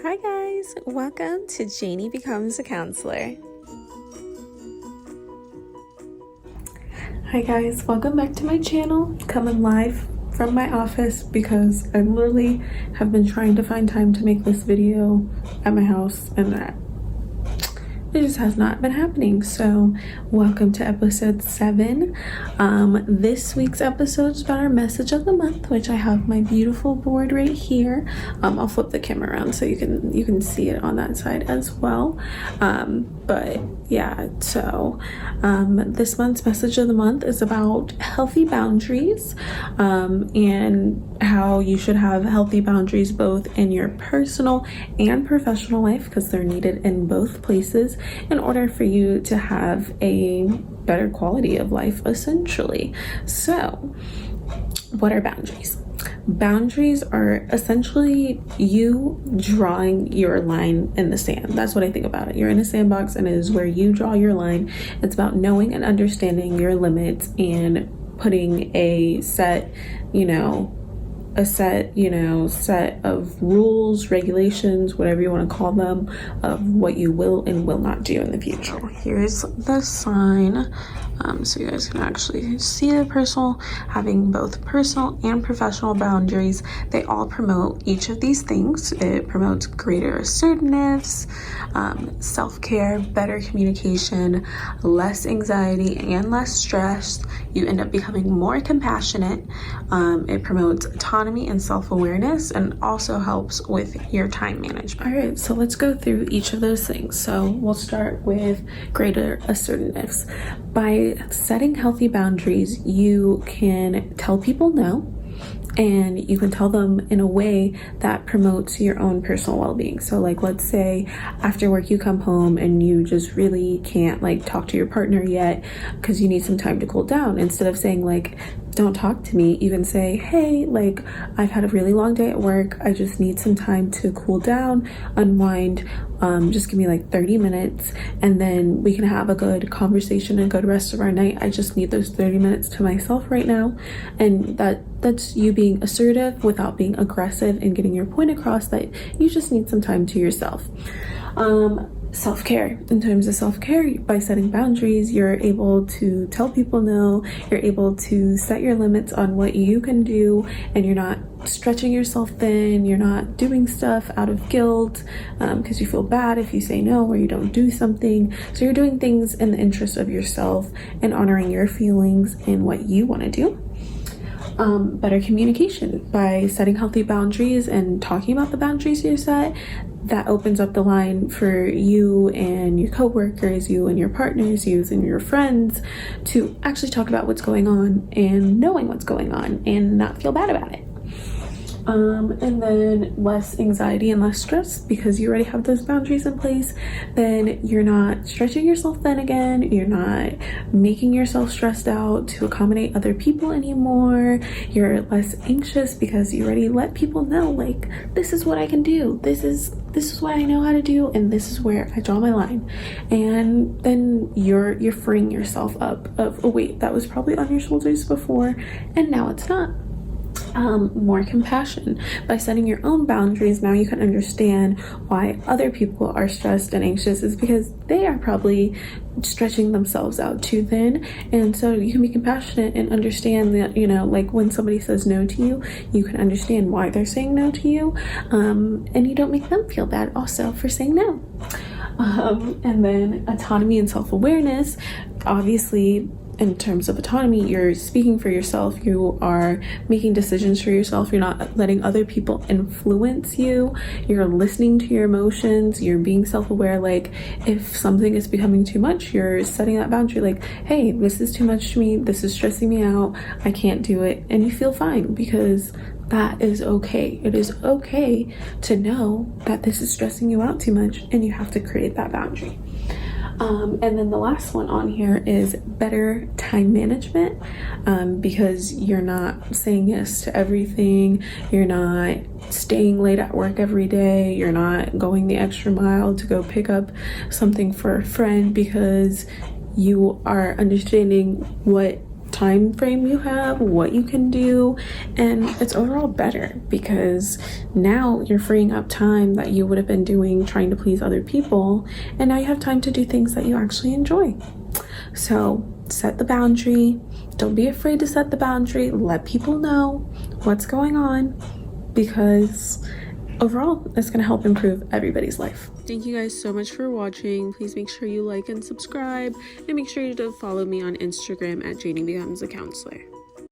Hi guys, welcome to Janie Becomes a Counselor. Hi guys, welcome back to my channel. Coming live from my office because I literally have been trying to find time to make this video at my house and that it just has not been happening. So welcome to episode 7. This week's episode is about our message of the month, which I have my beautiful board right here. I'll flip the camera around so you can see it on that side as well. But yeah, so this month's message of the month is about healthy boundaries, and how you should have healthy boundaries both in your personal and professional life, because they're needed in both places in order for you to have a better quality of life, essentially. So what are boundaries? Boundaries are essentially you drawing your line in the sand. That's what I think about it. You're in a sandbox and it is where you draw your line. It's about knowing and understanding your limits and putting a set of rules, regulations, whatever you want to call them, of what you will and will not do in the future. Here's the sign. So you guys can actually see the having both personal and professional boundaries. They all promote each of these things. It promotes greater assertiveness, self-care, better communication, less anxiety and less stress. You end up becoming more compassionate. It promotes autonomy and self-awareness, and also helps with your time management. All right, so let's go through each of those things. So we'll start with greater assertiveness. By setting healthy boundaries, you can tell people no, and you can tell them in a way that promotes your own personal well-being. So like, let's say after work you come home and you just really can't like talk to your partner yet because you need some time to cool down. Instead of saying like, don't talk to me, you can say, hey, like, I've had a really long day at work, I just need some time to cool down, unwind, just give me like 30 minutes and then we can have a good conversation and good rest of our night. I just need those 30 minutes to myself right now. And that's you being assertive without being aggressive and getting your point across that you just need some time to yourself. Self-care. In terms of self-care, by setting boundaries, you're able to tell people no, you're able to set your limits on what you can do, and you're not stretching yourself thin, you're not doing stuff out of guilt because you feel bad if you say no or you don't do something. So you're doing things in the interest of yourself and honoring your feelings and what you want to do. Better communication. By setting healthy boundaries and talking about the boundaries you set, that opens up the line for you and your coworkers, you and your partners, you and your friends to actually talk about what's going on and knowing what's going on and not feel bad about it. And then less anxiety and less stress, because you already have those boundaries in place. Then you're not stretching yourself thin again, you're not making yourself stressed out to accommodate other people anymore. You're less anxious because you already let people know, like, this is what I can do, this is what I know how to do, and this is where I draw my line. And then you're freeing yourself up of, oh wait, that was probably on your shoulders before and now it's not. More compassion. By setting your own boundaries, now you can understand why other people are stressed and anxious, is because they are probably stretching themselves out too thin. And so you can be compassionate and understand that, like when somebody says no to you, you can understand why they're saying no to you, and you don't make them feel bad also for saying no. And then autonomy and self-awareness. Obviously, in terms of autonomy, you're speaking for yourself, you are making decisions for yourself, you're not letting other people influence you, you're listening to your emotions, you're being self-aware. Like, if something is becoming too much, you're setting that boundary, like, hey, this is too much to me, this is stressing me out, I can't do it, and you feel fine, because that is okay. It is okay to know that this is stressing you out too much, and you have to create that boundary. And then the last one on here is better time management, because you're not saying yes to everything, you're not staying late at work every day, you're not going the extra mile to go pick up something for a friend, because you are understanding what time frame you have, what you can do, and it's overall better because now you're freeing up time that you would have been doing trying to please other people, and now you have time to do things that you actually enjoy. So set the boundary. Don't be afraid to set the boundary. Let people know what's going on, because overall it's going to help improve everybody's life. Thank you guys so much for watching. Please make sure you like and subscribe, and make sure you to follow me on Instagram at Janie Becomes a Counselor.